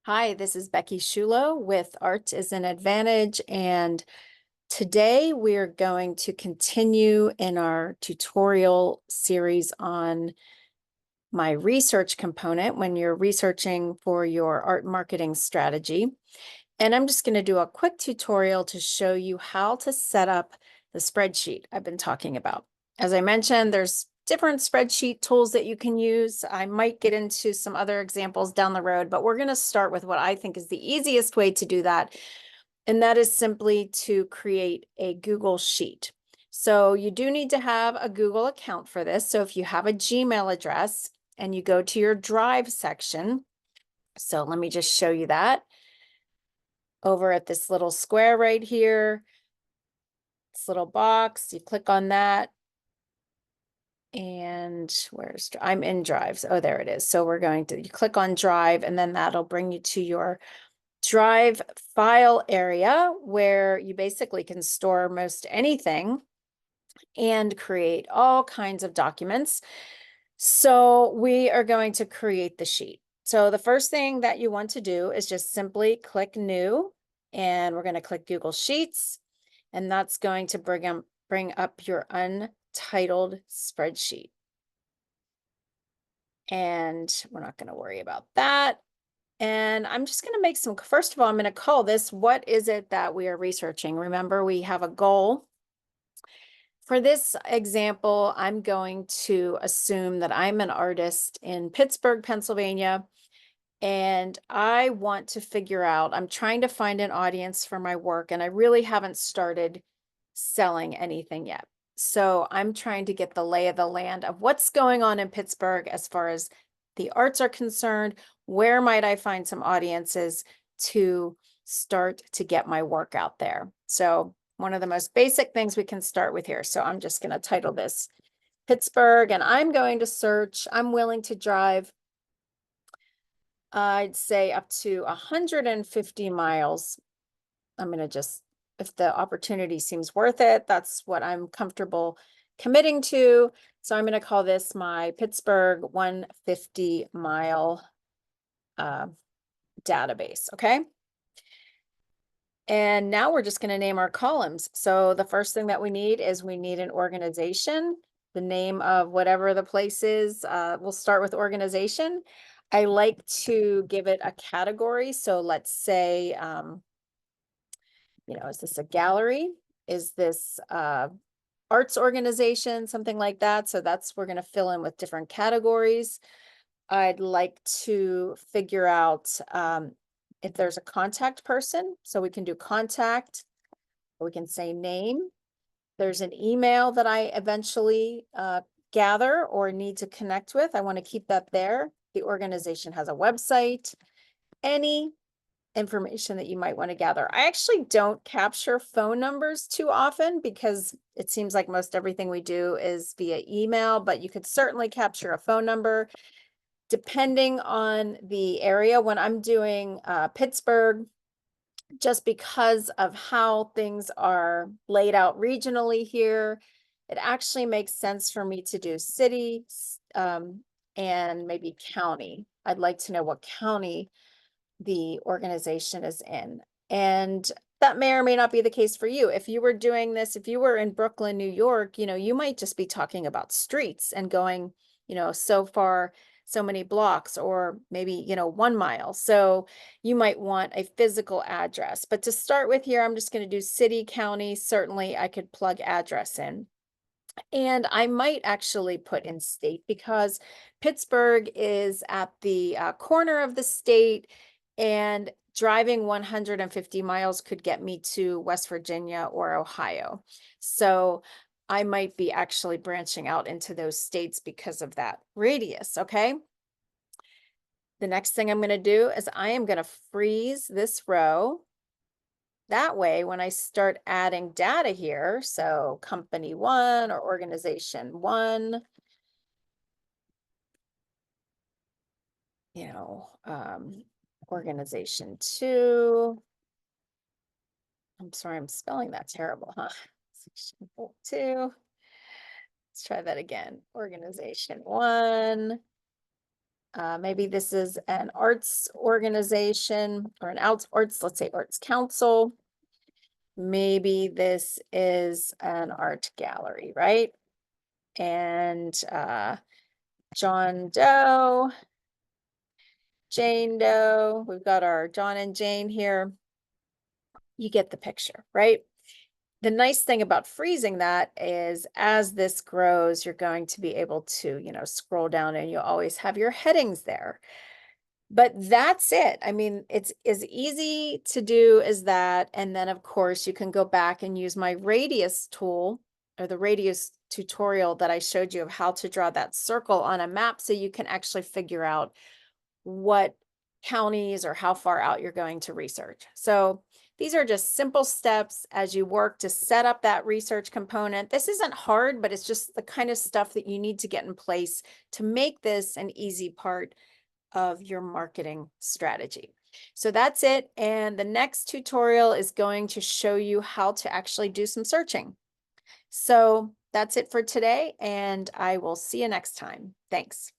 Hi, this is Becky Shulo with Art is an Advantage, and today we're going to continue in our tutorial series on my research component when you're researching for your art marketing strategy. And I'm just going to do a quick tutorial to show you how to set up the spreadsheet I've been talking about. As I mentioned, there's different spreadsheet tools that you can use. I might get into some other examples down the road, but we're going to start with what I think is the easiest way to do that. And that is simply to create a Google Sheet. So you do need to have a Google account for this. So if you have a Gmail address and you go to your Drive section, so let me just show you that over at this little square right here, this little box, you click on that. And I'm in Drive. Oh, there it is. So we're going to, you click on Drive, and then that'll bring you to your Drive file area where you basically can store most anything and create all kinds of documents. So we are going to create the sheet. So the first thing that you want to do is just simply click New, and we're going to click Google Sheets, and that's going to bring up your untitled spreadsheet. And we're not going to worry about that. And I'm just going to make some, first of all, I'm going to call this, what is it that we are researching? Remember, we have a goal. For this example, I'm going to assume that I'm an artist in Pittsburgh, Pennsylvania, and I want to figure out, I'm trying to find an audience for my work, and I really haven't started selling anything yet. So I'm trying to get the lay of the land of what's going on in Pittsburgh as far as the arts are concerned. Where might I find some audiences to start to get my work out there? So one of the most basic things we can start with here. So I'm just going to title this Pittsburgh, and I'm going to search. I'm willing to drive, I'd say, up to 150 miles. I'm going to just, if the opportunity seems worth it, that's what I'm comfortable committing to. So I'm going to call this my Pittsburgh 150 mile database. Okay. And now we're just going to name our columns. So the first thing that we need is we need an organization, the name of whatever the place is. We'll start with organization. I like to give it a category. So let's say, is this a gallery? Is this arts organization, something like that? So we're going to fill in with different categories. I'd like to figure out if there's a contact person. So we can do contact, or we can say name. There's an email that I eventually gather or need to connect with. I want to keep that there. The organization has a website, any information that you might want to gather. I actually don't capture phone numbers too often because it seems like most everything we do is via email, but you could certainly capture a phone number depending on the area. When I'm doing Pittsburgh, just because of how things are laid out regionally here, it actually makes sense for me to do city and maybe county. I'd like to know what county the organization is in. And that may or may not be the case for you. If you were doing this, if you were in Brooklyn, New York, you might just be talking about streets and going, so far, so many blocks, or maybe, 1 mile. So you might want a physical address. But to start with here, I'm just going to do city, county. Certainly I could plug address in. And I might actually put in state because Pittsburgh is at the corner of the state, and driving 150 miles could get me to West Virginia or Ohio. So I might be actually branching out into those states because of that radius. Okay. The next thing I'm going to do is I am going to freeze this row. That way, when I start adding data here, so company 1 or organization 1, organization 2. I'm sorry, I'm spelling that terrible, huh? Section 2. Let's try that again. Organization 1. Maybe this is an arts organization or an arts, let's say arts council. Maybe this is an art gallery, right? And John Doe, Jane Doe, we've got our John and Jane here. You get the picture, right? The nice thing about freezing that is as this grows, you're going to be able to, scroll down and you always have your headings there. But that's it. I mean, it's as easy to do as that. And then, of course, you can go back and use my radius tool or the radius tutorial that I showed you of how to draw that circle on a map so you can actually figure out what counties or how far out you're going to research. So these are just simple steps as you work to set up that research component. This isn't hard, but it's just the kind of stuff that you need to get in place to make this an easy part of your marketing strategy. So that's it. And the next tutorial is going to show you how to actually do some searching. So that's it for today, and I will see you next time. Thanks.